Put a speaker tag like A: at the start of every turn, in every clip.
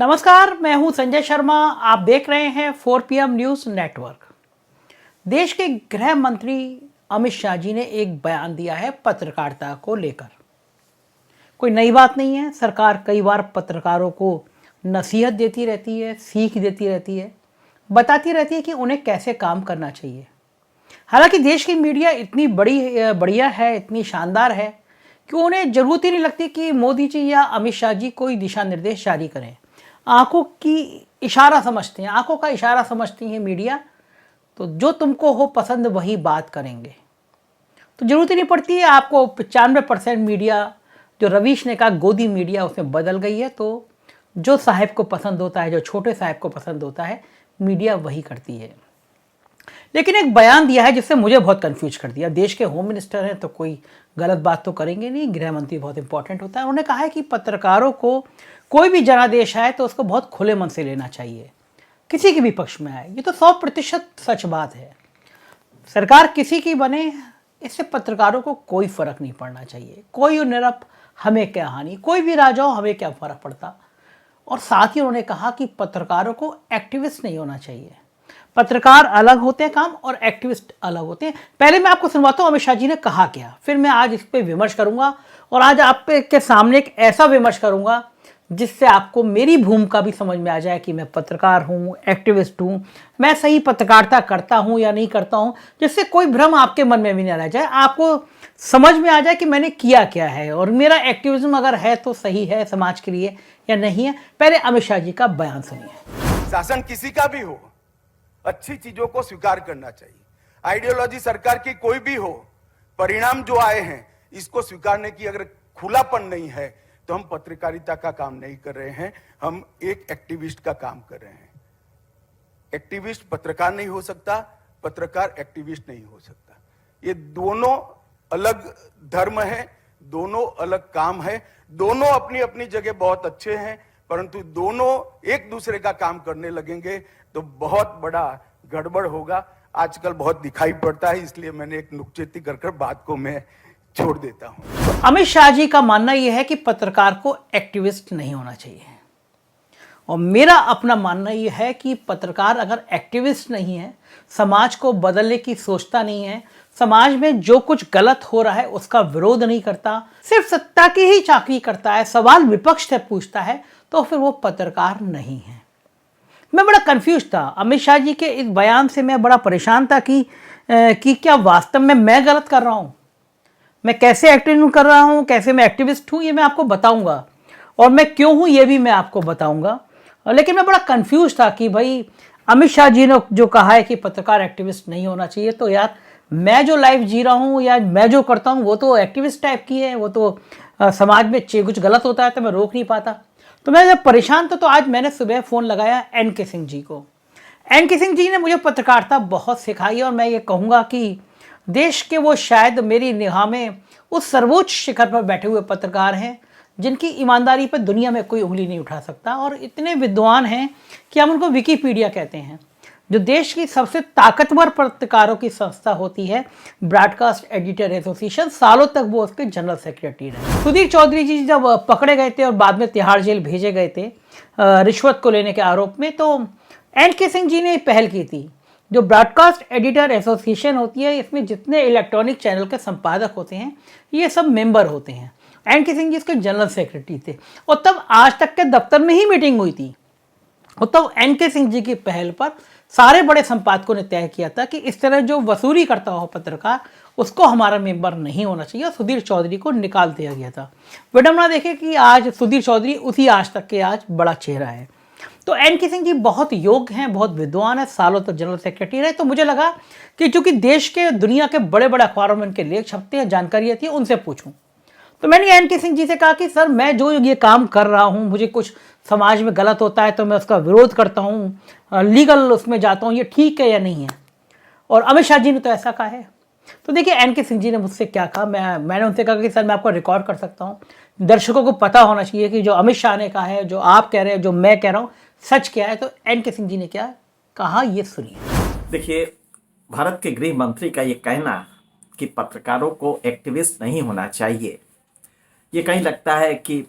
A: नमस्कार, मैं हूं संजय शर्मा। आप देख रहे हैं 4PM न्यूज़ नेटवर्क। देश के गृह मंत्री अमित शाह जी ने एक बयान दिया है पत्रकारिता को लेकर। कोई नई बात नहीं है। सरकार कई बार पत्रकारों को नसीहत देती रहती है, सीख देती रहती है, बताती रहती है कि उन्हें कैसे काम करना चाहिए। हालांकि देश की मीडिया इतनी बढ़िया है, इतनी शानदार है कि उन्हें ज़रूरत ही नहीं लगती कि मोदी जी या अमित शाह जी कोई दिशा निर्देश जारी करें। आंखों की इशारा समझते हैं, आंखों का इशारा समझती है मीडिया। तो जो तुमको हो पसंद वही बात करेंगे। तो ज़रूरत ही नहीं पड़ती है आपको। 95% मीडिया, जो रवीश ने कहा गोदी मीडिया, उसमें बदल गई है। तो जो साहब को पसंद होता है, जो छोटे साहब को पसंद होता है, मीडिया वही करती है। लेकिन एक बयान दिया है जिससे मुझे बहुत कंफ्यूज कर दिया। देश के होम मिनिस्टर हैं तो कोई गलत बात तो करेंगे नहीं, गृह मंत्री बहुत इंपॉर्टेंट होता है। उन्होंने कहा है कि पत्रकारों को कोई भी जनादेश आए तो उसको बहुत खुले मन से लेना चाहिए, किसी के भी पक्ष में आए। ये तो 100% सच बात है। सरकार किसी की बने, इससे पत्रकारों को कोई फर्क नहीं पड़ना चाहिए। कोई निरप, हमें क्या हानि, कोई भी राजा हो, हमें क्या फर्क पड़ता। और साथ ही उन्होंने कहा कि पत्रकारों को एक्टिविस्ट नहीं होना चाहिए। पत्रकार अलग होते हैं काम, और एक्टिविस्ट अलग होते हैं। पहले मैं आपको सुनवाता हूं अमित शाह जी ने कहा क्या, फिर मैं आज इस पे विमर्श करूंगा। और आज आपके सामने एक ऐसा विमर्श करूंगा जिससे आपको मेरी भूमिका भी समझ में आ जाए कि मैं पत्रकार हूं, एक्टिविस्ट हूं, मैं सही पत्रकारिता करता हूं या नहीं करता हूं, जिससे कोई भ्रम आपके मन में भी नहीं रह जाए। आपको समझ में आ जाए कि मैंने किया क्या है और मेरा एक्टिविज्म अगर है तो सही है समाज के लिए या नहीं है। पहले अमित शाह जी का बयान सुनिए।
B: शासन किसी का भी हो, अच्छी चीजों को स्वीकार करना चाहिए। आइडियोलॉजी सरकार की कोई भी हो, परिणाम जो आए हैं इसको स्वीकारने की अगर खुलापन नहीं है तो हम पत्रकारिता का काम नहीं कर रहे हैं, हम एक एक्टिविस्ट का काम कर रहे हैं। एक्टिविस्ट पत्रकार नहीं हो सकता, पत्रकार एक्टिविस्ट नहीं हो सकता। ये दोनों अलग धर्म है, दोनों अलग काम है, दोनों अपनी अपनी जगह बहुत अच्छे हैं, परंतु दोनों एक दूसरे का काम करने लगेंगे तो बहुत बड़ा गड़बड़ होगा। आजकल बहुत दिखाई पड़ता है, इसलिए मैंने एक नुक्चेती कर बात को मैं छोड़ देता हूं।
A: अमित शाह जी का मानना यह है कि पत्रकार को एक्टिविस्ट नहीं होना चाहिए, और मेरा अपना मानना यह है कि पत्रकार अगर एक्टिविस्ट नहीं है, समाज को बदलने की सोचता नहीं है, समाज में जो कुछ गलत हो रहा है उसका विरोध नहीं करता, सिर्फ सत्ता की ही चाकरी करता है, सवाल विपक्ष से पूछता है, तो फिर वो पत्रकार नहीं है। मैं बड़ा कंफ्यूज था अमित शाह जी के इस बयान से। मैं बड़ा परेशान था कि क्या वास्तव में मैं गलत कर रहा हूँ, मैं कैसे एक्टिविज्म कर रहा हूँ, कैसे मैं एक्टिविस्ट हूँ, ये मैं आपको बताऊंगा, और मैं क्यों हूँ ये भी मैं आपको बताऊंगा। लेकिन मैं बड़ा कंफ्यूज था कि भाई अमित शाह जी ने जो कहा है कि पत्रकार एक्टिविस्ट नहीं होना चाहिए, तो यार मैं जो लाइफ जी रहा हूँ या मैं जो करता हूँ वो तो एक्टिविस्ट टाइप की है। वो तो समाज में कुछ गलत होता है तो मैं रोक नहीं पाता। तो मैं जब परेशान था तो आज मैंने सुबह फ़ोन लगाया NK सिंह जी को। NK सिंह जी ने मुझे पत्रकारिता बहुत सिखाई, और मैं ये कहूँगा कि देश के वो शायद मेरी निगाह में उस सर्वोच्च शिखर पर बैठे हुए पत्रकार हैं जिनकी ईमानदारी पर दुनिया में कोई उंगली नहीं उठा सकता, और इतने विद्वान हैं कि हम उनको विकिपीडिया कहते हैं। जो देश की सबसे ताकतवर पत्रकारों की संस्था होती है ब्रॉडकास्ट एडिटर एसोसिएशन, सालों तक वो उसके जनरल सेक्रेटरी रहे। सुधीर चौधरी जी जब पकड़े गए थे और बाद में तिहाड़ जेल भेजे गए थे रिश्वत को लेने के आरोप में, तो NK सिंह जी ने पहल की थी। जो ब्रॉडकास्ट एडिटर एसोसिएशन होती है, इसमें जितने इलेक्ट्रॉनिक चैनल के संपादक होते हैं ये सब मेंबर होते हैं। NK सिंह जी इसके जनरल सेक्रेटरी थे, और तब आज तक के दफ्तर में ही मीटिंग हुई थी। और तब NK सिंह जी की पहल पर सारे बड़े संपादकों ने तय किया था कि इस तरह जो वसूली करता हो पत्रकार, उसको हमारा मेंबर नहीं होना चाहिए, और सुधीर चौधरी को निकाल दिया गया था। विडम्बना देखें कि आज सुधीर चौधरी उसी आज तक के आज बड़ा चेहरा है। तो NK सिंह जी बहुत योग्य हैं, बहुत विद्वान है, सालों तक जनरल सेक्रेटरी रहे। तो मुझे लगा कि चूंकि देश के दुनिया के बड़े बड़े अखबारों में उनके लेख छपते हैं, जानकारी आती है, उनसे पूछूं। तो मैंने NK सिंह जी से कहा कि सर मैं जो ये काम कर रहा हूँ, मुझे कुछ समाज में गलत होता है तो मैं उसका विरोध करता हूँ, लीगल उसमें जाता हूँ, ये ठीक है या नहीं है। और अमित शाह जी ने तो ऐसा कहा है। तो देखिए NK सिंह जी ने मुझसे क्या कहा। मैंने उनसे कहा कि सर मैं आपको रिकॉर्ड कर सकता हूँ, दर्शकों को पता होना चाहिए कि जो अमित शाह ने कहा है, जो आप कह रहे हैं, जो मैं कह रहा हूँ, सच क्या है। तो NK सिंह जी ने क्या कहा ये सुनिए।
C: देखिए, भारत के गृह मंत्री का ये कहना कि पत्रकारों को एक्टिविस्ट नहीं होना चाहिए, ये कहीं लगता है कि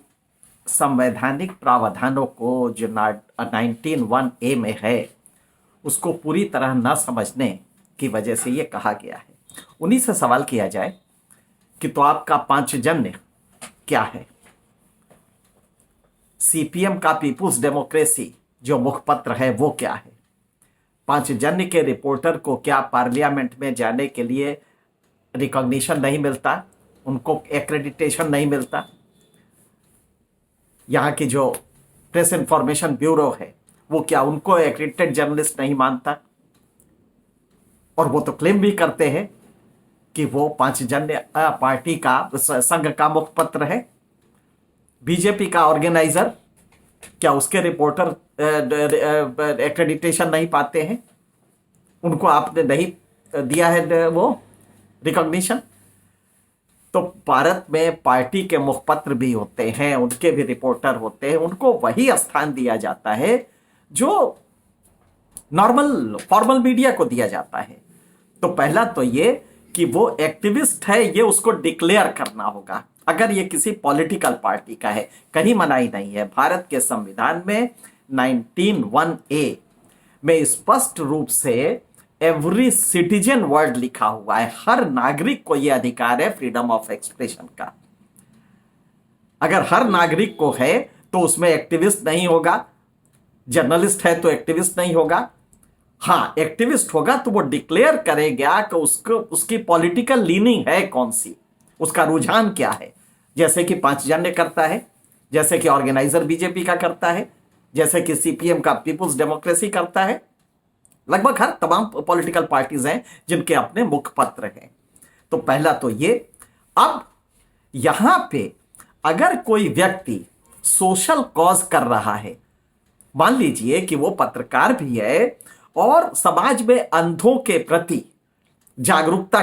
C: संवैधानिक प्रावधानों को जो 19(1)(a) में है उसको पूरी तरह न समझने की वजह से ये कहा गया है। उन्हीं से सवाल किया जाए कि तो आपका पांचजन्य क्या है? सीपीएम का पीपुल्स डेमोक्रेसी जो मुखपत्र है वो क्या है? पांचजन्य के रिपोर्टर को क्या पार्लियामेंट में जाने के लिए रिकॉग्निशन नहीं मिलता, उनको एक्रेडिटेशन नहीं मिलता? यहाँ की जो प्रेस इंफॉर्मेशन ब्यूरो है वो क्या उनको एक्रेडिटेड जर्नलिस्ट नहीं मानता? और वो तो क्लेम भी करते हैं कि वो पांचजन्य पार्टी का संघ का मुखपत्र है। बीजेपी का ऑर्गेनाइजर क्या उसके रिपोर्टर एक्रेडिटेशन नहीं पाते हैं? उनको आपने नहीं दिया है वो रिकॉग्निशन? तो भारत में पार्टी के मुखपत्र भी होते हैं, उनके भी रिपोर्टर होते हैं, उनको वही स्थान दिया जाता है जो नॉर्मल फॉर्मल मीडिया को दिया जाता है। तो पहला तो ये कि वो एक्टिविस्ट है ये उसको डिक्लेयर करना होगा। अगर ये किसी पॉलिटिकल पार्टी का है, कहीं मनाही नहीं है। भारत के संविधान में 19(1)(a) में स्पष्ट रूप से एवरी सिटीजन वर्ड लिखा हुआ है। हर नागरिक को यह अधिकार है फ्रीडम ऑफ एक्सप्रेशन का। अगर हर नागरिक को है तो उसमें एक्टिविस्ट नहीं होगा, जर्नलिस्ट है तो एक्टिविस्ट नहीं होगा। हाँ, एक्टिविस्ट होगा तो वो डिक्लेयर करेगा कि उसको उसकी पॉलिटिकल लीनिंग है कौन सी, उसका रुझान क्या है, जैसे कि पांचजन्य करता है, जैसे कि ऑर्गेनाइजर बीजेपी का करता है, जैसे कि सीपीएम का पीपुल्स डेमोक्रेसी करता है। लगभग हर तमाम पॉलिटिकल पार्टीज हैं जिनके अपने मुखपत्र हैं। तो पहला तो ये। अब यहां पे अगर कोई व्यक्ति सोशल कॉज कर रहा है, मान लीजिए कि वो पत्रकार भी है और समाज में अंधों के प्रति जागरूकता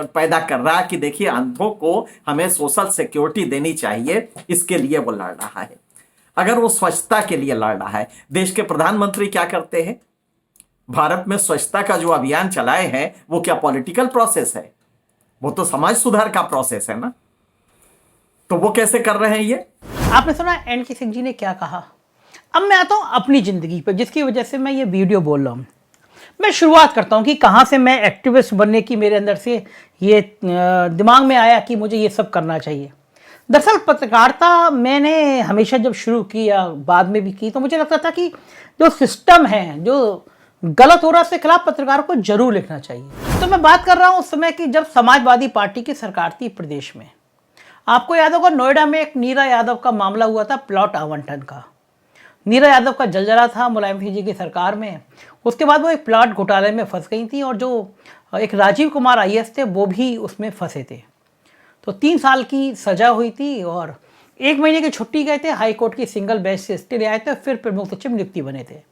C: पैदा कर रहा है कि देखिए अंधों को हमें सोशल सिक्योरिटी देनी चाहिए, इसके लिए वो लड़ रहा है। अगर वो स्वच्छता के लिए लड़ रहा है, देश के प्रधानमंत्री क्या करते हैं? भारत में स्वच्छता का जो अभियान चलाए हैं वो क्या पॉलिटिकल प्रोसेस है? वो तो समाज सुधार का प्रोसेस है ना। तो वो कैसे कर रहे हैं ये?
A: आपने सुना एन.के. सिंह जी ने क्या कहा। अब मैं आता हूं अपनी जिंदगी पर, जिसकी वजह से मैं ये वीडियो बोल रहा हूं। मैं शुरुआत करता हूं कि कहां से मैं एक्टिविस्ट बनने की मेरे अंदर से ये दिमाग में आया कि मुझे ये सब करना चाहिए। दरअसल पत्रकारिता मैंने हमेशा जब शुरू की या बाद में भी की तो मुझे लगता था कि जो सिस्टम है, जो गलत हो रहा है, उसके खिलाफ पत्रकारों को जरूर लिखना चाहिए। तो मैं बात कर रहा हूं उस समय की जब समाजवादी पार्टी की सरकार थी प्रदेश में। आपको याद होगा नोएडा में एक नीरा यादव का मामला हुआ था प्लॉट आवंटन का। नीरा यादव का जलजला था मुलायम सिंह जी की सरकार में। उसके बाद वो एक प्लॉट घोटाले में फंस गई थी और जो एक राजीव कुमार आईएएस थे वो भी उसमें फंसे थे। तो 3 साल की सजा हुई थी और 1 महीने की छुट्टी गए थे। हाई कोर्ट की सिंगल बेंच से स्टे आए थे, फिर प्रमुख सचिव नियुक्ति बने थे।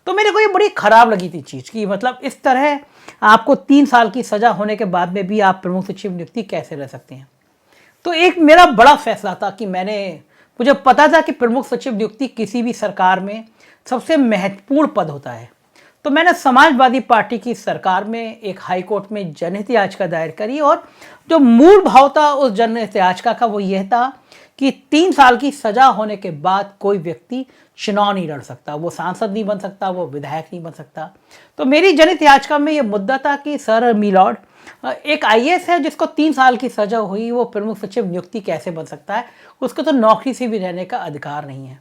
A: तो मेरे को ये बड़ी खराब लगी थी चीज़ की, मतलब इस तरह आपको 3 साल की सजा होने के बाद में भी आप प्रमुख सचिव नियुक्ति कैसे रह सकते हैं। तो एक मेरा बड़ा फैसला था कि मुझे पता था कि प्रमुख सचिव नियुक्ति किसी भी सरकार में सबसे महत्वपूर्ण पद होता है। तो मैंने समाजवादी पार्टी की सरकार में एक हाई कोर्ट में जनहित याचिका दायर करी और जो मूल भाव था उस जनहित याचिका का वो यह था कि 3 साल की सजा होने के बाद कोई व्यक्ति चुनाव नहीं लड़ सकता, वो सांसद नहीं बन सकता, वो विधायक नहीं बन सकता। तो मेरी जनहित याचिका में ये मुद्दा था कि सर मिलॉर्ड, एक आईएएस है जिसको 3 साल की सजा हुई, वो प्रमुख सचिव नियुक्ति कैसे बन सकता है? उसको तो नौकरी से भी रहने का अधिकार नहीं है।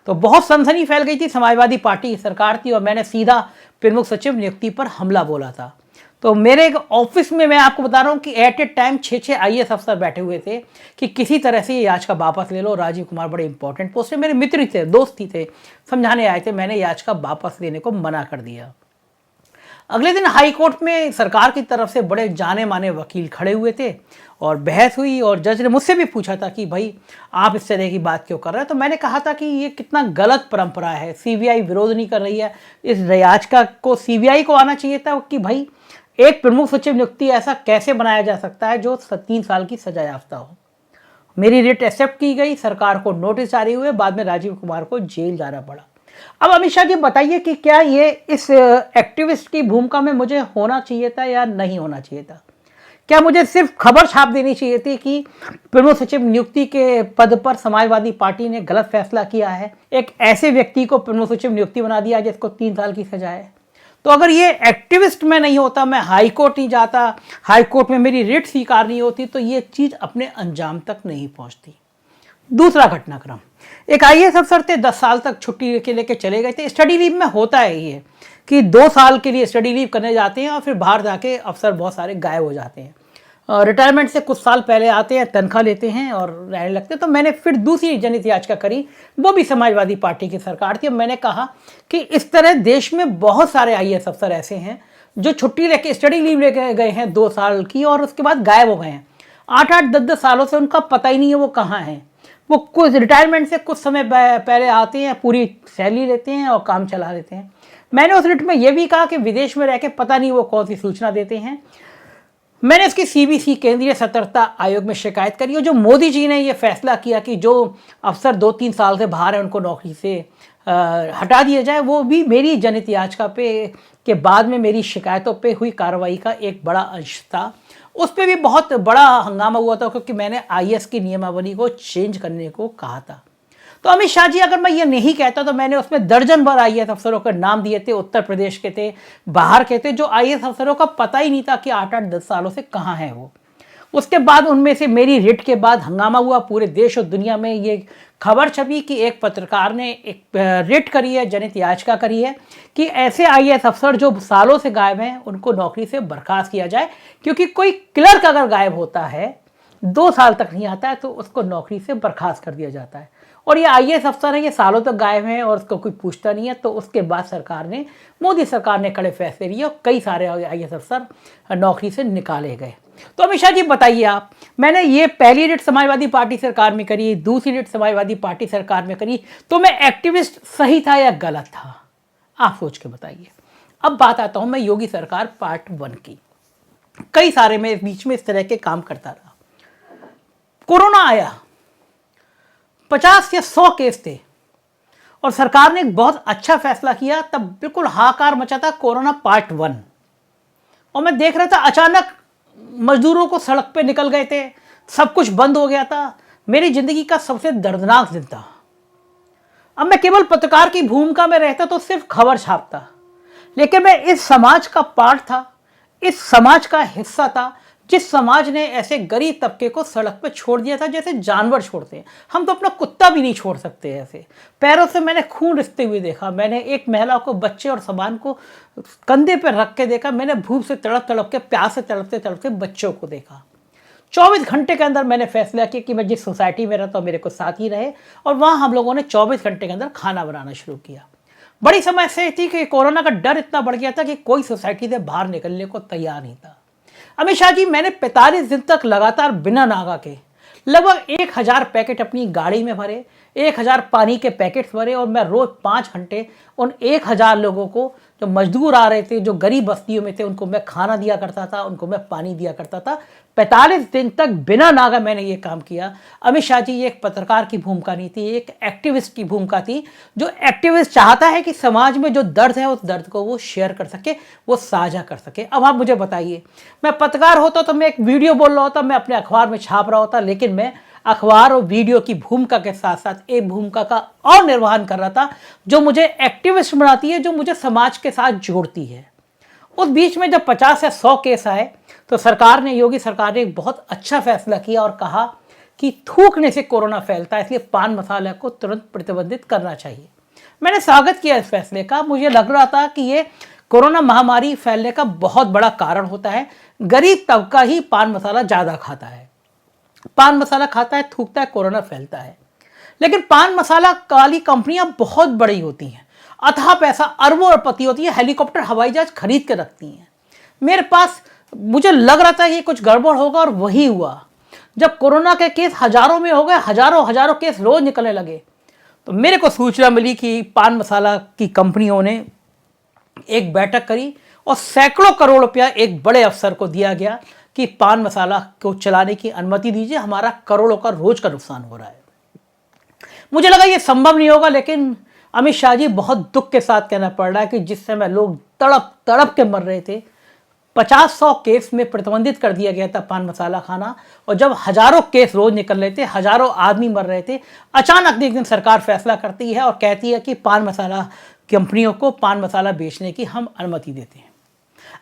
A: तो बहुत सनसनी फैल गई थी, समाजवादी पार्टी की सरकार थी और मैंने सीधा प्रमुख सचिव नियुक्ति पर हमला बोला था। तो मेरे एक ऑफिस में मैं आपको बता रहा हूँ कि एट ए टाइम 6 आईएएस अफसर बैठे हुए थे कि किसी तरह से ये याचिका वापस ले लो। राजीव कुमार बड़े इंपॉर्टेंट पोस्ट है, मेरे मित्र थे, दोस्त ही थे, समझाने आए थे। मैंने याचिका वापस लेने को मना कर दिया। अगले दिन हाई कोर्ट में सरकार की तरफ से बड़े जाने माने वकील खड़े हुए थे और बहस हुई और जज ने मुझसे भी पूछा था कि भाई आप इस तरह की बात क्यों कर रहे हैं। तो मैंने कहा था कि ये कितना गलत परंपरा है, सीबीआई विरोध नहीं कर रही है, इस याचिका को सीबीआई को आना चाहिए था कि भाई एक प्रमुख सचिव नियुक्ति ऐसा कैसे बनाया जा सकता है जो 3 साल की सजा याफ्ता हो। मेरी रिट एक्सेप्ट की गई, सरकार को नोटिस जारी हुए, बाद में राजीव कुमार को जेल जाना पड़ा। अब अमित शाह जी बताइए कि क्या ये इस एक्टिविस्ट की भूमिका में मुझे होना चाहिए था या नहीं होना चाहिए था? क्या मुझे सिर्फ खबर छाप देनी चाहिए थी कि प्रमुख सचिव नियुक्ति के पद पर समाजवादी पार्टी ने गलत फैसला किया है, एक ऐसे व्यक्ति को प्रमुख सचिव नियुक्ति बना दिया जिसको 3 साल की सजा है? तो अगर ये एक्टिविस्ट में नहीं होता, मैं हाई कोर्ट नहीं जाता, हाई कोर्ट में मेरी रिट स्वीकार नहीं होती, तो ये चीज़ अपने अंजाम तक नहीं पहुंचती। दूसरा घटनाक्रम, एक आईएएस अफसर थे, 10 साल तक छुट्टी के लेके चले गए थे। स्टडी लीव में होता है ये कि 2 साल के लिए स्टडी लीव करने जाते हैं और फिर बाहर जाके अफसर बहुत सारे गायब हो जाते हैं। रिटायरमेंट से कुछ साल पहले आते हैं, तनख्वाह लेते हैं और रहने लगते हैं। तो मैंने फिर दूसरी जनहित याचिका करी, वो भी समाजवादी पार्टी की सरकार थी। मैंने कहा कि इस तरह देश में बहुत सारे आईएएस अफसर ऐसे हैं जो छुट्टी लेके स्टडी लीव लेके गए हैं 2 साल की और उसके बाद गायब हो गए हैं। 8-8, 10-10 सालों से उनका पता ही नहीं है वो कहाँ हैं। वो कुछ रिटायरमेंट से कुछ समय पहले आते हैं, पूरी सैलरी लेते हैं और काम चला लेते हैं। मैंने उस रिट में यह भी कहा कि विदेश में रह के पता नहीं वो कौन सी सूचना देते हैं। मैंने इसकी सीबीसी केंद्रीय सतर्कता आयोग में शिकायत करी और जो मोदी जी ने ये फैसला किया कि जो अफसर 2-3 साल से बाहर हैं उनको नौकरी से हटा दिया जाए, वो भी मेरी जनहित याचिका पे के बाद में मेरी शिकायतों पे हुई कार्रवाई का एक बड़ा अंश था। उस पर भी बहुत बड़ा हंगामा हुआ था क्योंकि मैंने आईएएस की नियमावली को चेंज करने को कहा था। तो अमित शाह जी, अगर मैं ये नहीं कहता तो मैंने उसमें दर्जन भर आईएएस अफसरों के नाम दिए थे, उत्तर प्रदेश के थे, बाहर के थे, जो आईएएस अफसरों का पता ही नहीं था कि 8-8, 10 सालों से कहाँ है वो। उसके बाद उनमें से मेरी रिट के बाद हंगामा हुआ, पूरे देश और दुनिया में ये खबर छपी कि एक पत्रकार ने एक रिट करी है, जनहित याचिका करी है कि ऐसे आईएएस अफसर जो सालों से गायब हैं उनको नौकरी से बर्खास्त किया जाए, क्योंकि कोई क्लर्क अगर गायब होता है 2 साल तक नहीं आता है तो उसको नौकरी से बर्खास्त कर दिया जाता है। और ये आईएएस अफसर है, ये सालों तक गायब हैं और उसको कोई पूछता नहीं है। तो उसके बाद सरकार ने, मोदी सरकार ने कड़े फैसले लिए और कई सारे आईएएस अफसर नौकरी से निकाले गए। तो अमित शाह जी बताइए आप, मैंने ये पहली रिट समाजवादी पार्टी सरकार में करी, दूसरी रिट समाजवादी पार्टी सरकार में करी, तो मैं एक्टिविस्ट सही था या गलत था? आप सोच के बताइए। अब बात आता हूं मैं योगी सरकार पार्ट 1 की। कई सारे मैं बीच में इस तरह के काम करता रहा। कोरोना आया, 50 या 100 केस थे और सरकार ने एक बहुत अच्छा फैसला किया। तब बिल्कुल हाहाकार मचा था, कोरोना पार्ट 1। और मैं देख रहा था अचानक मजदूरों को सड़क पे निकल गए थे, सब कुछ बंद हो गया था। मेरी जिंदगी का सबसे दर्दनाक दिन था। अब मैं केवल पत्रकार की भूमिका में रहता तो सिर्फ खबर छापता, लेकिन मैं इस समाज का पार्ट था, इस समाज का हिस्सा था जिस समाज ने ऐसे गरीब तबके को सड़क पर छोड़ दिया था जैसे जानवर छोड़ते हैं। हम तो अपना कुत्ता भी नहीं छोड़ सकते ऐसे। पैरों से मैंने खून रिसते हुए देखा। मैंने एक महिला को, बच्चे और सामान को कंधे पर रख के देखा। मैंने भूख से तड़प तड़प के, प्यास से तड़पते तड़पते बच्चों को देखा। 24 घंटे के अंदर मैंने फैसला किया कि मैं जिस सोसाइटी में रहता हूँ मेरे को साथ ही रहे, और वहाँ हम लोगों ने 24 घंटे के अंदर खाना बनाना शुरू किया। बड़ी समस्या थी कि कोरोना का डर इतना बढ़ गया था कि कोई सोसाइटी से बाहर निकलने को तैयार नहीं था। अमित शाह जी, मैंने 45 दिन तक लगातार बिना नागा के लगभग 1000 पैकेट अपनी गाड़ी में भरे, 1000 पानी के पैकेट्स भरे, और मैं रोज 5 घंटे उन 1000 लोगों को, जो मजदूर आ रहे थे, जो गरीब बस्तियों में थे, उनको मैं खाना दिया करता था, उनको मैं पानी दिया करता था। 45 दिन तक बिना नागा मैंने ये काम किया। अमित शाह जी, ये एक पत्रकार की भूमिका नहीं थी, एक एक्टिविस्ट की भूमिका थी। जो एक्टिविस्ट चाहता है कि समाज में जो दर्द है उस दर्द को वो शेयर कर सके, वो साझा कर सके। अब आप मुझे बताइए, मैं पत्रकार होता तो मैं एक वीडियो बोल रहा होता, मैं अपने अखबार में छाप रहा होता, लेकिन मैं अखबार और वीडियो की भूमिका के साथ साथ एक भूमिका का और निर्वहन कर रहा था जो मुझे एक्टिविस्ट बनाती है, जो मुझे समाज के साथ जोड़ती है। उस बीच में जब 50 या 100 केस आए तो सरकार ने, योगी सरकार ने एक बहुत अच्छा फैसला किया और कहा कि थूकने से कोरोना फैलता है, इसलिए पान मसाला को तुरंत प्रतिबंधित करना चाहिए। मैंने स्वागत किया इस फैसले का। मुझे लग रहा था कि ये कोरोना महामारी फैलने का बहुत बड़ा कारण होता है। गरीब तबका ही पान मसाला ज़्यादा खाता है, पान मसाला खाता है, थूकता है, कोरोना फैलता है। लेकिन पान मसाला वाली कंपनियां बहुत बड़ी होती हैं, अथाह पैसा, अरबों अरबपति होती है, हेलीकॉप्टर, हवाई जहाज खरीद के रखती हैं। मेरे पास, मुझे लग रहा था कि कुछ गड़बड़ होगा और वही हुआ। जब कोरोना के केस हजारों में हो गए, हजारों केस रोज निकलने लगे, तो मेरे को सूचना मिली कि पान मसाला की कंपनियों ने एक बैठक करी और सैकड़ों करोड़ रुपया एक बड़े अफसर को दिया गया कि पान मसाला को चलाने की अनुमति दीजिए, हमारा करोड़ों का रोज का नुकसान हो रहा है। मुझे लगा ये संभव नहीं होगा, लेकिन अमित शाह जी, बहुत दुख के साथ कहना पड़ रहा है कि जिस समय लोग तड़प तड़प के मर रहे थे, 50-100 केस में प्रतिबंधित कर दिया गया था पान मसाला खाना, और जब हजारों केस रोज निकल रहे थे, हजारों आदमी मर रहे थे, अचानक एक दिन सरकार फैसला करती है और कहती है कि पान मसाला कंपनियों को पान मसाला बेचने की हम अनुमति देते हैं।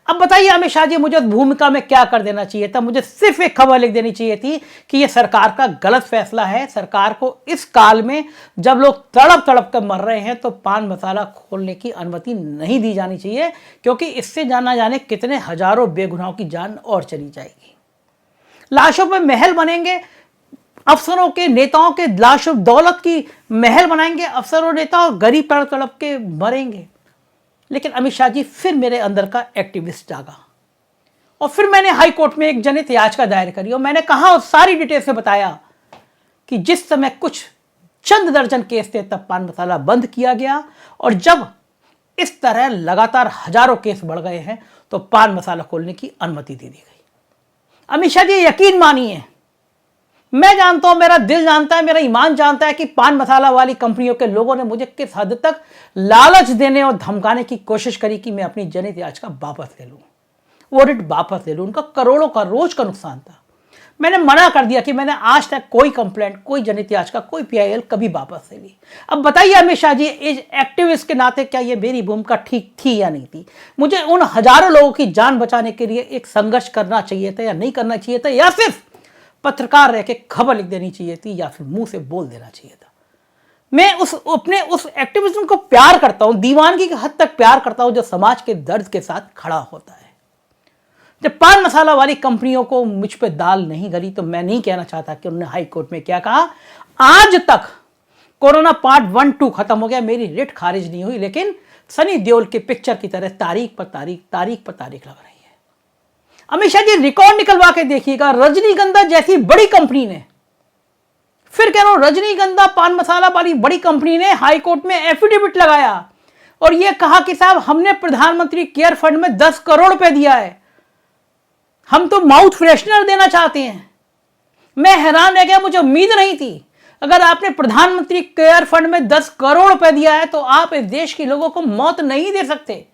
A: अब बताइए अमित शाह जी, मुझे भूमिका में क्या कर देना चाहिए था? मुझे सिर्फ एक खबर लिख देनी चाहिए थी कि यह सरकार का गलत फैसला है। सरकार को इस काल में जब लोग तड़प तड़प कर मर रहे हैं तो पान मसाला खोलने की अनुमति नहीं दी जानी चाहिए, क्योंकि इससे जाना जाने कितने हजारों बेगुनाहों की जान और चली जाएगी। लाशों पर महल बनेंगे, अफसरों के नेताओं के लाशों दौलत की महल बनाएंगे, अफसरों नेता और गरीब तड़प तड़प के मरेंगे। लेकिन अमित शाह जी, फिर मेरे अंदर का एक्टिविस्ट जागा और फिर मैंने हाई कोर्ट में एक जनहित याचिका दायर करी और मैंने कहा और सारी डिटेल से बताया कि जिस समय कुछ चंद दर्जन केस थे तब पान मसाला बंद किया गया, और जब इस तरह लगातार हजारों केस बढ़ गए हैं तो पान मसाला खोलने की अनुमति दे दी गई। अमित शाह जी, यकीन मानिए, मैं जानता हूं, मेरा दिल जानता है, मेरा ईमान जानता है कि पान मसाला वाली कंपनियों के लोगों ने मुझे किस हद तक लालच देने और धमकाने की कोशिश करी कि मैं अपनी जनहित याचिका वापस ले लूं, वो रिट वापस ले लूं। उनका करोड़ों का रोज का नुकसान था। मैंने मना कर दिया कि मैंने आज तक कोई कंप्लेंट, कोई जनहित याचिका, कोई PIL कभी वापस नहीं ली। अब बताइए अमित शाह जी, एज एक्टिविस्ट के नाते क्या ये मेरी भूमिका ठीक थी या नहीं थी? मुझे उन हजारों लोगों की जान बचाने के लिए एक संघर्ष करना चाहिए था या नहीं करना चाहिए था, या सिर्फ पत्रकार रह के खबर लिख देनी चाहिए थी, या फिर मुंह से बोल देना चाहिए था? मैं उस एक्टिविज्म को प्यार करता हूं, दीवानगी की हद तक प्यार करता हूं, जो समाज के दर्द के साथ खड़ा होता है। जब पान मसाला वाली कंपनियों को मुझ पे दाल नहीं गली तो मैं नहीं कहना चाहता कि उन्होंने हाई कोर्ट में क्या कहा। आज तक कोरोना पार्ट 1-2 खत्म हो गया, मेरी रिट खारिज नहीं हुई, लेकिन सनी देओल के पिक्चर की तरह तारीख पर तारीख लग रही है। अमित शाह जी, रिकॉर्ड निकलवा के देखिएगा, रजनीगंधा जैसी बड़ी कंपनी ने, फिर कह रहा हूं, रजनीगंधा पान मसाला वाली बड़ी कंपनी ने हाई कोर्ट में एफिडेविट लगाया और यह कहा कि साहब हमने प्रधानमंत्री केयर फंड में 10 करोड़ रुपए दिया है, हम तो माउथ फ्रेशनर देना चाहते हैं। मैं हैरान रह गया, मुझे उम्मीद नहीं थी। अगर आपने प्रधानमंत्री केयर फंड में 10 करोड़ रुपए दिया है तो आप इस देश के लोगों को मौत नहीं दे सकते।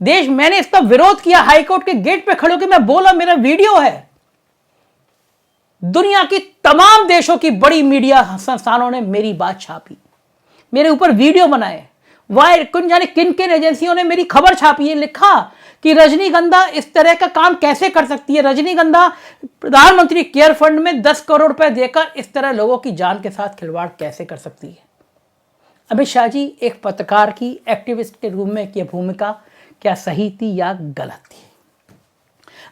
A: मैंने इसका विरोध किया, हाईकोर्ट के गेट पे खड़े होकर मैं बोला, मेरा वीडियो है। दुनिया की तमाम देशों की बड़ी मीडिया संस्थानों ने मेरी बात छापी, मेरे ऊपर वीडियो बनाए, कुछ जाने किन किन एजेंसियों ने मेरी खबर छापी है, लिखा कि रजनीगंधा इस तरह का काम कैसे कर सकती है, रजनीगंधा प्रधानमंत्री केयर फंड में 10 करोड़ रुपए देकर इस तरह लोगों की जान के साथ खिलवाड़ कैसे कर सकती है। अमित शाह जी, एक पत्रकार की, एक्टिविस्ट के रूप में यह भूमिका क्या सही थी या गलत थी?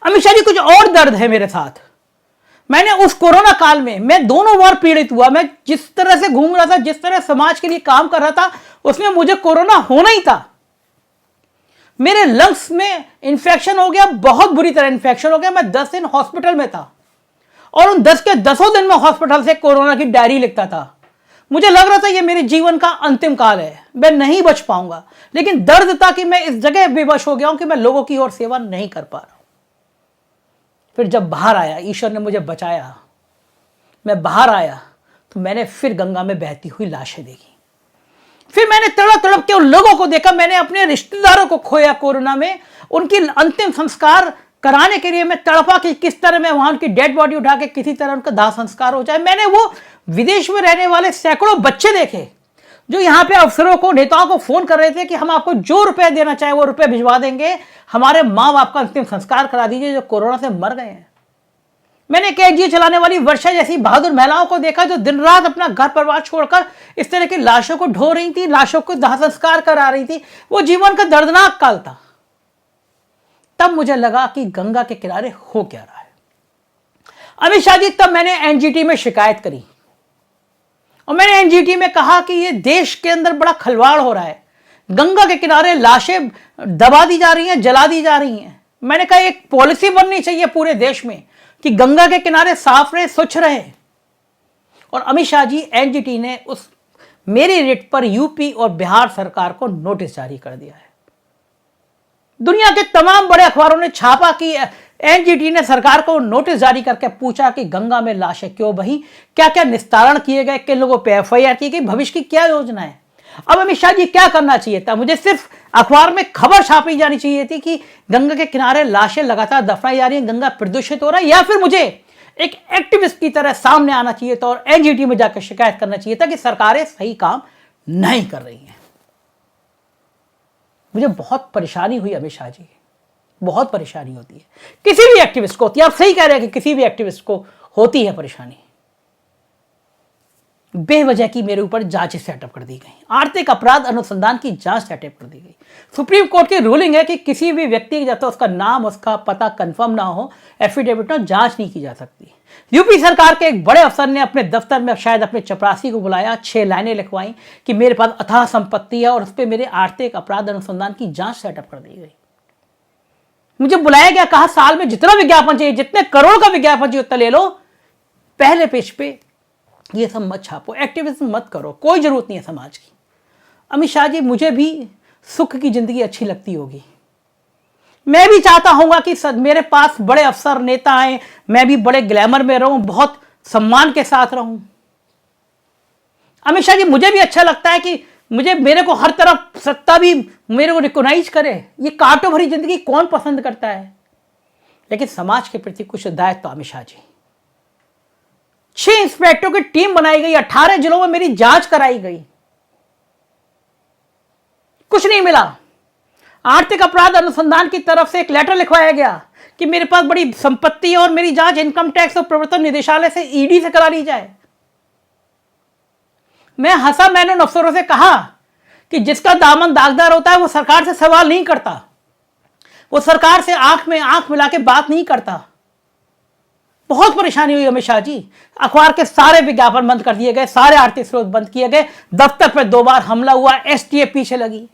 A: अमित शाह जी, कुछ और दर्द है मेरे साथ। मैंने उस कोरोना काल में मैं दोनों बार पीड़ित हुआ। मैं जिस तरह से घूम रहा था, जिस तरह समाज के लिए काम कर रहा था, उसमें मुझे कोरोना होना ही था। मेरे लंग्स में इंफेक्शन हो गया, बहुत बुरी तरह इंफेक्शन हो गया। मैं 10 दिन हॉस्पिटल में था और उन 10 के 10 दिन में हॉस्पिटल से कोरोना की डायरी लिखता था। मुझे लग रहा था ये मेरे जीवन का अंतिम काल है, मैं नहीं बच पाऊंगा। लेकिन दर्द था कि मैं इस जगह बेबस हो गया हूं कि मैं लोगों की और सेवा नहीं कर पा रहा हूं। फिर जब बाहर आया, ईश्वर ने मुझे बचाया, मैं बाहर आया तो मैंने फिर गंगा में बहती हुई लाशें देखी। फिर मैंने तड़प तड़प के उन लोगों को देखा। मैंने अपने रिश्तेदारों को खोया कोरोना में। उनकी अंतिम संस्कार कराने के लिए मैं तड़पा कि किस तरह मैं वहां उनकी डेड बॉडी उठा के किसी तरह उनका दाह संस्कार हो जाए। मैंने वो विदेश में रहने वाले सैकड़ों बच्चे देखे जो यहाँ पे अफसरों को, नेताओं को फोन कर रहे थे कि हम आपको जो रुपए देना चाहे वो रुपए भिजवा देंगे, हमारे माँ बाप का अंतिम संस्कार करा दीजिए जो कोरोना से मर गए हैं। मैंने KGA चलाने वाली वर्षा जैसी बहादुर महिलाओं को देखा जो दिन रात अपना घर परिवार छोड़कर इस तरह की लाशों को ढो रही थी, लाशों को दाह संस्कार करा रही थी। वो जीवन का दर्दनाक काल था। तब मुझे लगा कि गंगा के किनारे हो क्या रहा है। अमित शाह जी, तब मैंने NGT में शिकायत करी और मैंने NGT में कहा कि ये देश के अंदर बड़ा खलवाड़ हो रहा है। गंगा के किनारे लाशें दबा दी जा रही हैं, जला दी जा रही हैं। मैंने कहा एक पॉलिसी बननी चाहिए पूरे देश में कि गंगा के किनारे साफ रहे, स्वच्छ रहे। और अमित शाह जी, NGT ने उस मेरी रिट पर यूपी और बिहार सरकार को नोटिस जारी कर दिया है। दुनिया के तमाम बड़े अखबारों ने छापा कि NGT ने सरकार को नोटिस जारी करके पूछा कि गंगा में लाशें क्यों बही, क्या क्या निस्तारण किए गए, किन लोगों पर FIR की गई, भविष्य की क्या योजना है। अब अमित शाह जी क्या करना चाहिए था? मुझे सिर्फ अखबार में खबर छापी जानी चाहिए थी कि गंगा के किनारे लाशें लगातार दफनाई जा रही हैं, गंगा प्रदूषित हो रहा है, या फिर मुझे एक एक्टिविस्ट की तरह सामने आना चाहिए था और एनजीटी में जाकर शिकायत करना चाहिए था कि सरकारें सही काम नहीं कर रही हैं। मुझे बहुत परेशानी हुई अमित शाह जी, बहुत परेशानी होती है, किसी भी एक्टिविस्ट को होती है। आप सही कह रहे हैं कि किसी भी एक्टिविस्ट को होती है परेशानी। बेवजह की मेरे ऊपर जांच सेटअप कर दी गई, आर्थिक अपराध अनुसंधान की जांच सेटअप कर दी गई। सुप्रीम कोर्ट की रूलिंग है कि किसी भी व्यक्ति जब तक उसका नाम, उसका पता कंफर्म ना हो, एफिडेविट में जांच नहीं की जा सकती। यूपी सरकार के एक बड़े अफसर ने अपने दफ्तर में शायद अपने चपरासी को बुलाया, 6 लाइनें लिखवाई कि मेरे पास अथाह संपत्ति है और उस पर मेरे आर्थिक अपराध अनुसंधान की जांच सेटअप कर दी गई। मुझे बुलाया गया, कहा साल में जितना विज्ञापन चाहिए, जितने करोड़ का विज्ञापन चाहिए उतना ले लो, पहले पेज पे ये सब मत छापो, एक्टिविज्म मत करो, कोई जरूरत नहीं है समाज की। अमित शाह जी, मुझे भी सुख की जिंदगी अच्छी लगती होगी, मैं भी चाहता हूंगा कि मेरे पास बड़े अफसर नेता आए, मैं भी बड़े ग्लैमर में रहूं, बहुत सम्मान के साथ रहूं। अमित शाह जी, मुझे भी अच्छा लगता है कि मेरे को हर तरफ सत्ता भी मेरे को रिकॉग्नाइज करे। ये कांटों भरी जिंदगी कौन पसंद करता है? लेकिन समाज के प्रति कुछ दायित्व। अमित शाह जी, 6 इंस्पेक्टरों की टीम बनाई गई, 18 जिलों में मेरी जांच कराई गई, कुछ नहीं मिला। आर्थिक अपराध अनुसंधान की तरफ से एक लेटर लिखवाया गया कि मेरे पास बड़ी संपत्ति है और मेरी जांच इनकम टैक्स और प्रवर्तन निदेशालय से, ईडी से करा ली जाए। मैं हंसा, मैंने उन अफसरों से कहा कि जिसका दामन दागदार होता है वो सरकार से सवाल नहीं करता, वो सरकार से आंख में आंख मिला के बात नहीं करता। बहुत परेशानी हुई अमित शाह जी। अखबार के सारे विज्ञापन बंद कर दिए गए, सारे आर्थिक स्रोत बंद किए गए, दफ्तर पर 2 बार हमला हुआ, एसटीएफ पीछे लगी।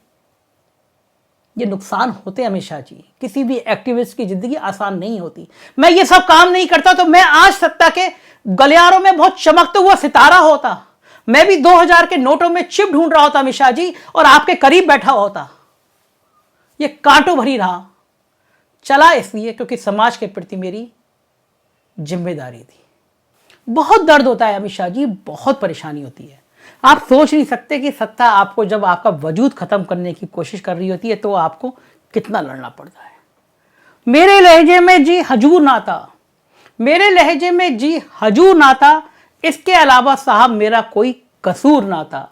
A: ये नुकसान होते अमित शाह जी, किसी भी एक्टिविस्ट की जिंदगी आसान नहीं होती। मैं ये सब काम नहीं करता तो मैं आज सत्ता के गलियारों में बहुत चमकता हुआ सितारा होता। मैं भी 2000 के नोटों में चिप ढूंढ रहा होता अमित शाह जी, और आपके करीब बैठा होता। ये कांटों भरी रहा, चला इसलिए क्योंकि समाज के प्रति मेरी जिम्मेदारी थी। बहुत दर्द होता है अमित शाह जी, बहुत परेशानी होती है। आप सोच नहीं सकते कि सत्ता आपको जब आपका वजूद खत्म करने की कोशिश कर रही होती है तो आपको कितना लड़ना पड़ता है। मेरे लहजे में जी हजूर नाता, मेरे लहजे में जी हजूर नाता, इसके अलावा साहब मेरा कोई कसूर ना था।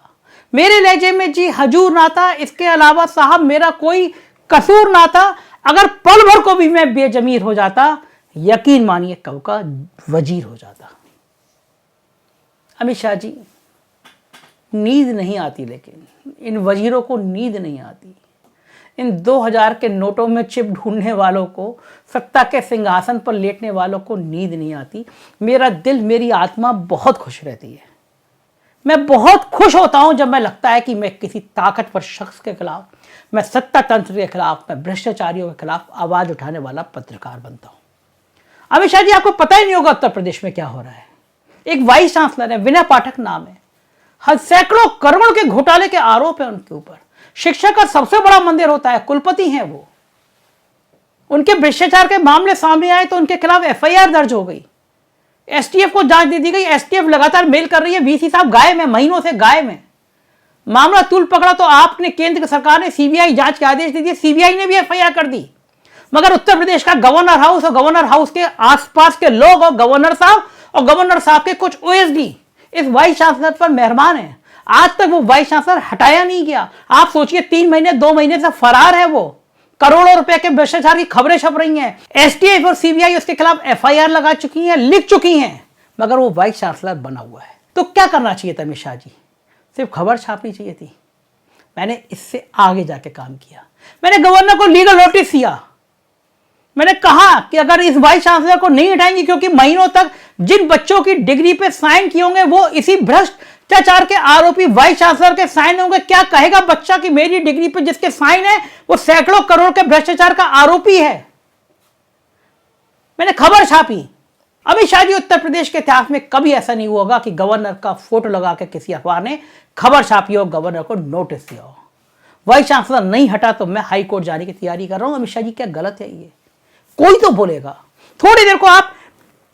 A: मेरे लहजे में जी हजूर ना था, इसके अलावा साहब मेरा कोई कसूर ना था। अगर पल भर को भी मैं बेजमीर हो जाता, यकीन मानिए कब का वजीर हो जाता। अमित शाह जी, नींद नहीं आती, लेकिन इन वजीरों को नींद नहीं आती। इन 2000 के नोटों में चिप ढूंढने वालों को, सत्ता के सिंहासन पर लेटने वालों को नींद नहीं आती। मेरा दिल, मेरी आत्मा बहुत खुश रहती है। मैं बहुत खुश होता हूं जब मैं लगता है कि मैं किसी ताकतवर शख्स के खिलाफ, मैं सत्ता तंत्र के खिलाफ, मैं भ्रष्टाचारियों के खिलाफ आवाज उठाने वाला पत्रकार बनता हूं। अमित शाह जी, आपको पता ही नहीं होगा उत्तर प्रदेश में क्या हो रहा है। एक वाइस चांसलर है, विनय पाठक नाम है, सैकड़ों करोड़ के घोटाले के आरोप है उनके ऊपर। शिक्षा का सबसे बड़ा मंदिर होता है, कुलपति हैं वो। उनके भ्रष्टाचार के मामले सामने आए तो उनके खिलाफ एफआईआर दर्ज हो गई, एसटीएफ को जांच दे दी गई। एसटीएफ लगातार मेल कर रही है, वीसी साहब गायब है, महीनों से गायब है। मामला तूल पकड़ा तो आपने, केंद्र सरकार ने सीबीआई जांच के आदेश दे दिए, सीबीआई ने भी एफआईआर कर दी। मगर उत्तर प्रदेश का गवर्नर हाउस और गवर्नर हाउस के आसपास के लोग और गवर्नर साहब के कुछ ओएसडी इस वाइस चांसलर पर मेहरबान है। आज तक वो वाइस चांसलर हटाया नहीं गया। आप सोचिए, 3 महीने 2 महीने से फरार है वो। करोड़ों रुपए के भ्रष्टाचार की खबरें छप रही हैं। एसटीएफ और सीबीआई उसके खिलाफ एफआईआर लगा चुकी हैं, लिख चुकी हैं, मगर वो वाइस चांसलर बना हुआ है। तो क्या करना चाहिए था अमित शाह जी? सिर्फ खबर छापनी चाहिए थी। मैंने इससे आगे जाके काम किया। मैंने गवर्नर को लीगल नोटिस दिया। मैंने कहा कि अगर इस वाइस चांसलर को नहीं हटाएंगे, क्योंकि महीनों तक जिन बच्चों की डिग्री पे साइन किए होंगे वो इसी भ्रष्टाचार के आरोपी वाइस चांसलर के साइन होंगे। क्या कहेगा बच्चा कि मेरी डिग्री पे जिसके साइन है वो सैकड़ों करोड़ के भ्रष्टाचार का आरोपी है? मैंने खबर छापी। अमित शाह जी, उत्तर प्रदेश के इतिहास में कभी ऐसा नहीं हुआ होगा कि गवर्नर का फोटो लगा के किसी अखबार ने खबर छापी हो, गवर्नर को नोटिस दिया हो। वाइस चांसलर नहीं हटा तो मैं हाई कोर्ट जाने की तैयारी कर रहा हूं। अमित शाह जी, क्या गलत है ये? कोई तो बोलेगा। थोड़ी देर को आप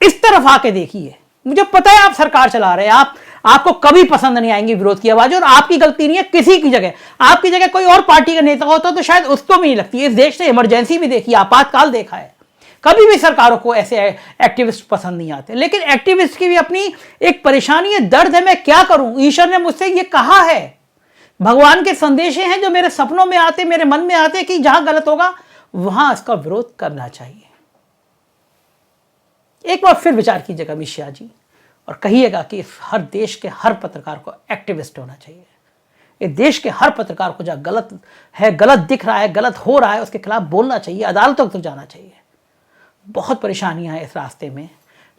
A: इस तरफ आके देखिए, मुझे पता है आप सरकार चला रहे हैं, आपको कभी पसंद नहीं आएंगी विरोध की आवाज, और आपकी गलती नहीं है किसी की जगह। आपकी जगह कोई और पार्टी का नेता होता तो शायद उसको भी नहीं लगती। इस देश ने इमरजेंसी भी देखी, आपातकाल देखा है, कभी भी सरकारों को ऐसे एक्टिविस्ट पसंद नहीं आते। लेकिन एक्टिविस्ट की भी अपनी एक परेशानी है, दर्द है। मैं क्या करूं, ईश्वर ने मुझसे ये कहा है, भगवान के संदेश हैं जो मेरे सपनों में आते, मेरे मन में आते कि जहां गलत होगा वहां इसका विरोध करना चाहिए। एक बार फिर विचार कीजिएगा अमित शाह जी, और कहिएगा कि हर देश के हर पत्रकार को एक्टिविस्ट होना चाहिए। इस देश के हर पत्रकार को जहां गलत है, गलत दिख रहा है, गलत हो रहा है, उसके खिलाफ बोलना चाहिए, अदालतों तक जाना चाहिए। बहुत परेशानियां हैं इस रास्ते में,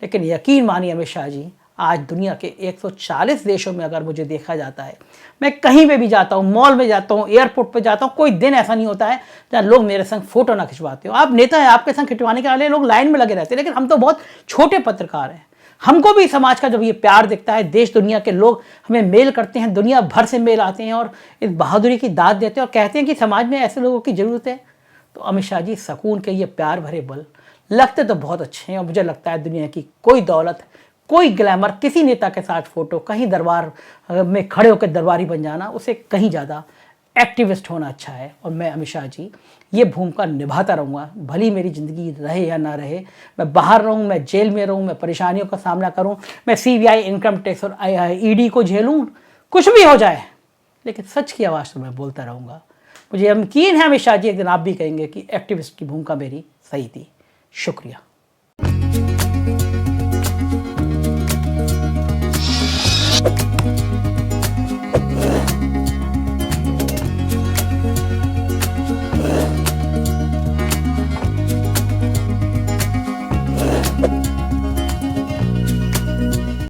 A: लेकिन यकीन मानिए अमित शाह जी, आज दुनिया के 140 देशों में अगर मुझे देखा जाता है, मैं कहीं पे भी जाता हूँ, मॉल में जाता हूँ, एयरपोर्ट पे जाता हूँ, कोई दिन ऐसा नहीं होता है जहाँ लोग मेरे संग फोटो ना खिंचवाते हो। आप नेता हैं, आपके संग खिंचवाने के वाले लोग लाइन में लगे रहते हैं, लेकिन हम तो बहुत छोटे पत्रकार हैं। हमको भी समाज का जब ये प्यार दिखता है, देश दुनिया के लोग हमें मेल करते हैं, दुनिया भर से मेल आते हैं और इस बहादुरी की दाद देते हैं और कहते हैं कि समाज में ऐसे लोगों की ज़रूरत है, तो अमित शाह जी सकून के ये प्यार भरे बल लगते तो बहुत अच्छे हैं। और मुझे लगता है दुनिया की कोई दौलत, कोई ग्लैमर, किसी नेता के साथ फोटो, कहीं दरबार में खड़े होकर दरबारी बन जाना, उससे कहीं ज़्यादा एक्टिविस्ट होना अच्छा है। और मैं अमित शाह जी ये भूमिका निभाता रहूँगा, भली मेरी ज़िंदगी रहे या ना रहे, मैं बाहर रहूँ, मैं जेल में रहूँ, मैं परेशानियों का सामना करूँ, मैं CBI, इनकम टैक्स और ED को झेलूँ, कुछ भी हो जाए, लेकिन सच की आवाज़ तो मैं बोलता रहूँगा। मुझे यकीन है अमित शाह जी एक दिन आप भी कहेंगे कि एक्टिविस्ट की भूमिका मेरी सही थी। शुक्रिया।